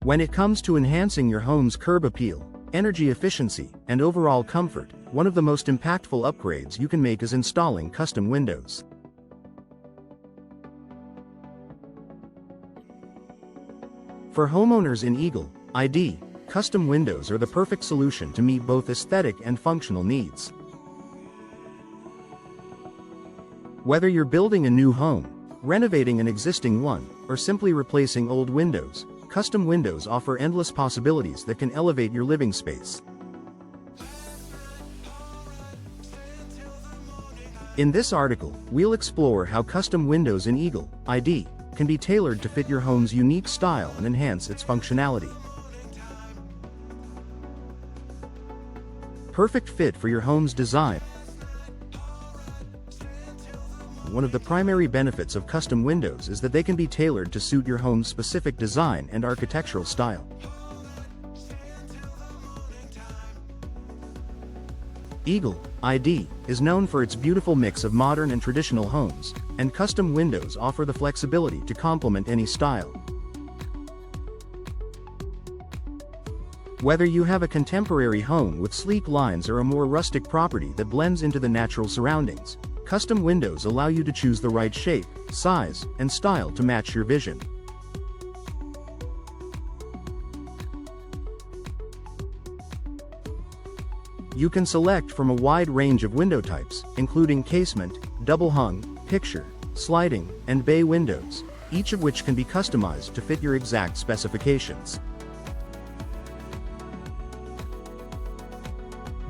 When it comes to enhancing your home's curb appeal, energy efficiency, and overall comfort, one of the most impactful upgrades you can make is installing custom windows. For homeowners in Eagle, ID, custom windows are the perfect solution to meet both aesthetic and functional needs. Whether you're building a new home, renovating an existing one, or simply replacing old windows, custom windows offer endless possibilities that can elevate your living space. In this article, we'll explore how custom windows in Eagle, ID, can be tailored to fit your home's unique style and enhance its functionality. Perfect fit for your home's design. One of the primary benefits of custom windows is that they can be tailored to suit your home's specific design and architectural style. Eagle, ID, is known for its beautiful mix of modern and traditional homes, and custom windows offer the flexibility to complement any style. Whether you have a contemporary home with sleek lines or a more rustic property that blends into the natural surroundings, custom windows allow you to choose the right shape, size, and style to match your vision. You can select from a wide range of window types, including casement, double-hung, picture, sliding, and bay windows, each of which can be customized to fit your exact specifications.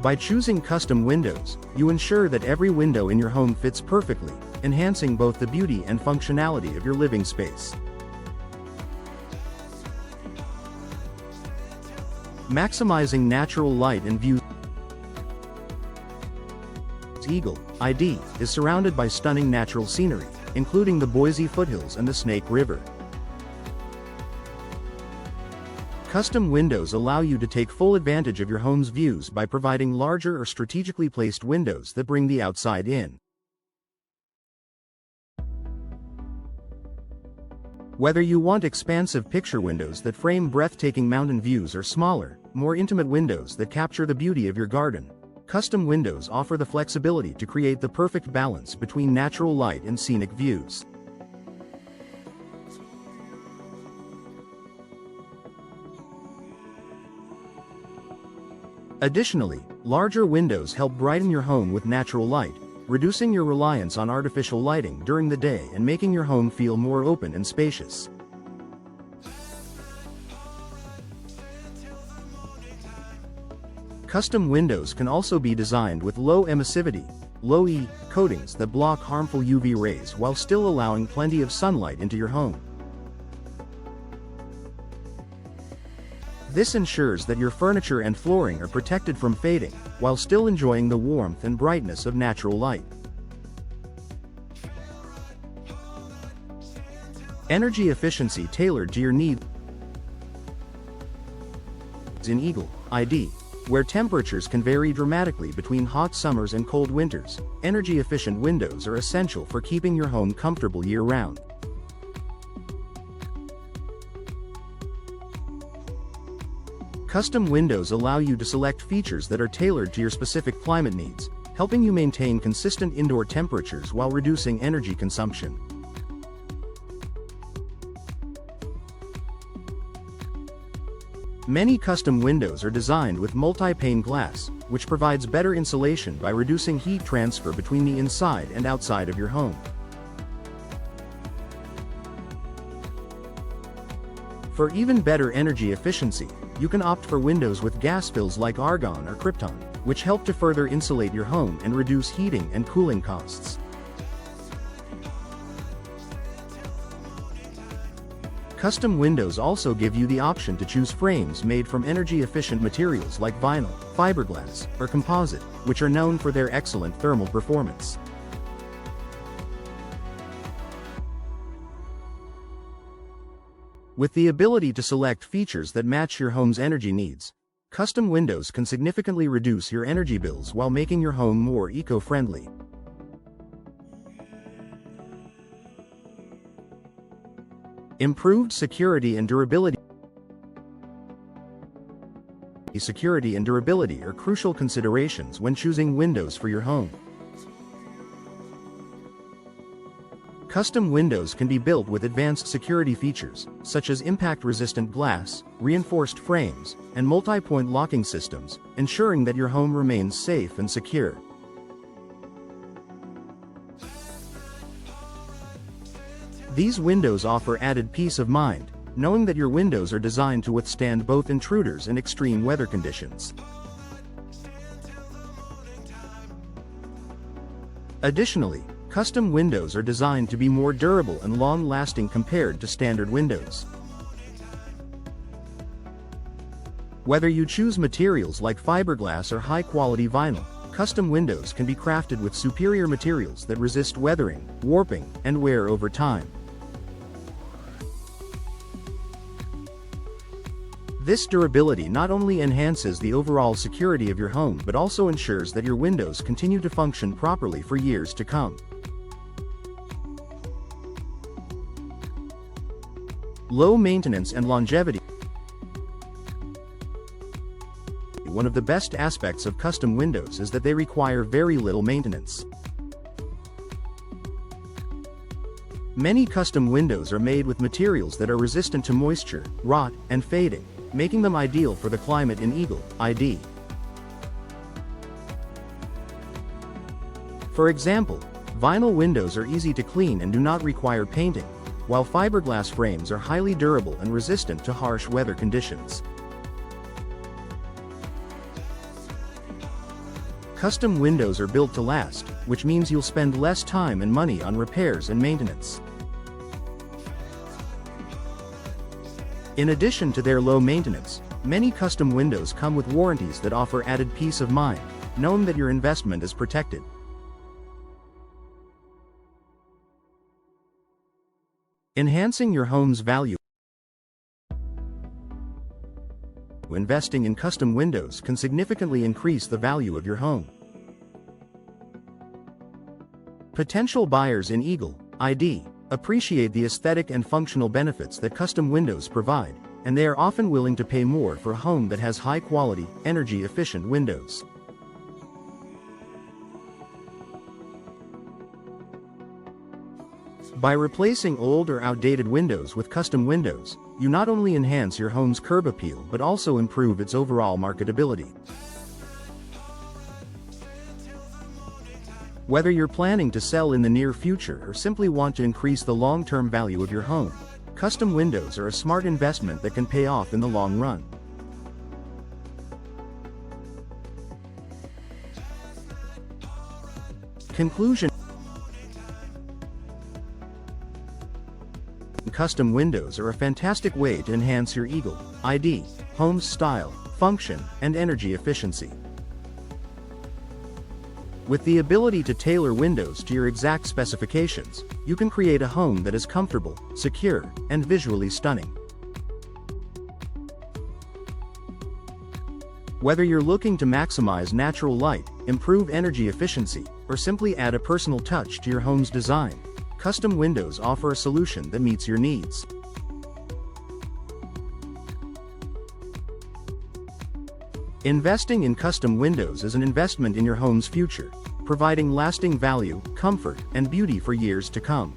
By choosing custom windows, you ensure that every window in your home fits perfectly, enhancing both the beauty and functionality of your living space. Maximizing natural light and view. Eagle, ID, is surrounded by stunning natural scenery, including the Boise foothills and the Snake River. Custom windows allow you to take full advantage of your home's views by providing larger or strategically placed windows that bring the outside in. Whether you want expansive picture windows that frame breathtaking mountain views or smaller, more intimate windows that capture the beauty of your garden, custom windows offer the flexibility to create the perfect balance between natural light and scenic views. Additionally, larger windows help brighten your home with natural light, reducing your reliance on artificial lighting during the day and making your home feel more open and spacious. Custom windows can also be designed with low emissivity, low E, coatings that block harmful UV rays while still allowing plenty of sunlight into your home. This ensures that your furniture and flooring are protected from fading, while still enjoying the warmth and brightness of natural light. Energy efficiency tailored to your needs. In Eagle, ID, where temperatures can vary dramatically between hot summers and cold winters, energy-efficient windows are essential for keeping your home comfortable year-round. Custom windows allow you to select features that are tailored to your specific climate needs, helping you maintain consistent indoor temperatures while reducing energy consumption. Many custom windows are designed with multi-pane glass, which provides better insulation by reducing heat transfer between the inside and outside of your home. For even better energy efficiency, you can opt for windows with gas fills like argon or krypton, which help to further insulate your home and reduce heating and cooling costs. Custom windows also give you the option to choose frames made from energy-efficient materials like vinyl, fiberglass, or composite, which are known for their excellent thermal performance. With the ability to select features that match your home's energy needs, custom windows can significantly reduce your energy bills while making your home more eco-friendly. Improved security and durability. Security and durability are crucial considerations when choosing windows for your home. Custom windows can be built with advanced security features, such as impact-resistant glass, reinforced frames, and multi-point locking systems, ensuring that your home remains safe and secure. These windows offer added peace of mind, knowing that your windows are designed to withstand both intruders and extreme weather conditions. Additionally, custom windows are designed to be more durable and long-lasting compared to standard windows. Whether you choose materials like fiberglass or high-quality vinyl, custom windows can be crafted with superior materials that resist weathering, warping, and wear over time. This durability not only enhances the overall security of your home but also ensures that your windows continue to function properly for years to come. Low maintenance and longevity. One of the best aspects of custom windows is that they require very little maintenance. Many custom windows are made with materials that are resistant to moisture, rot, and fading, making them ideal for the climate in Eagle, ID. For example, vinyl windows are easy to clean and do not require painting, while fiberglass frames are highly durable and resistant to harsh weather conditions. Custom windows are built to last, which means you'll spend less time and money on repairs and maintenance. In addition to their low maintenance, many custom windows come with warranties that offer added peace of mind, knowing that your investment is protected. Enhancing your home's value. Investing in custom windows can significantly increase the value of your home. Potential buyers in Eagle, ID, appreciate the aesthetic and functional benefits that custom windows provide, and they are often willing to pay more for a home that has high-quality, energy-efficient windows. By replacing old or outdated windows with custom windows, you not only enhance your home's curb appeal but also improve its overall marketability. Whether you're planning to sell in the near future or simply want to increase the long-term value of your home, custom windows are a smart investment that can pay off in the long run. Conclusion. Custom windows are a fantastic way to enhance your Eagle, ID, home's style, function, and energy efficiency. With the ability to tailor windows to your exact specifications, you can create a home that is comfortable, secure, and visually stunning. Whether you're looking to maximize natural light, improve energy efficiency, or simply add a personal touch to your home's design, custom windows offer a solution that meets your needs. Investing in custom windows is an investment in your home's future, providing lasting value, comfort, and beauty for years to come.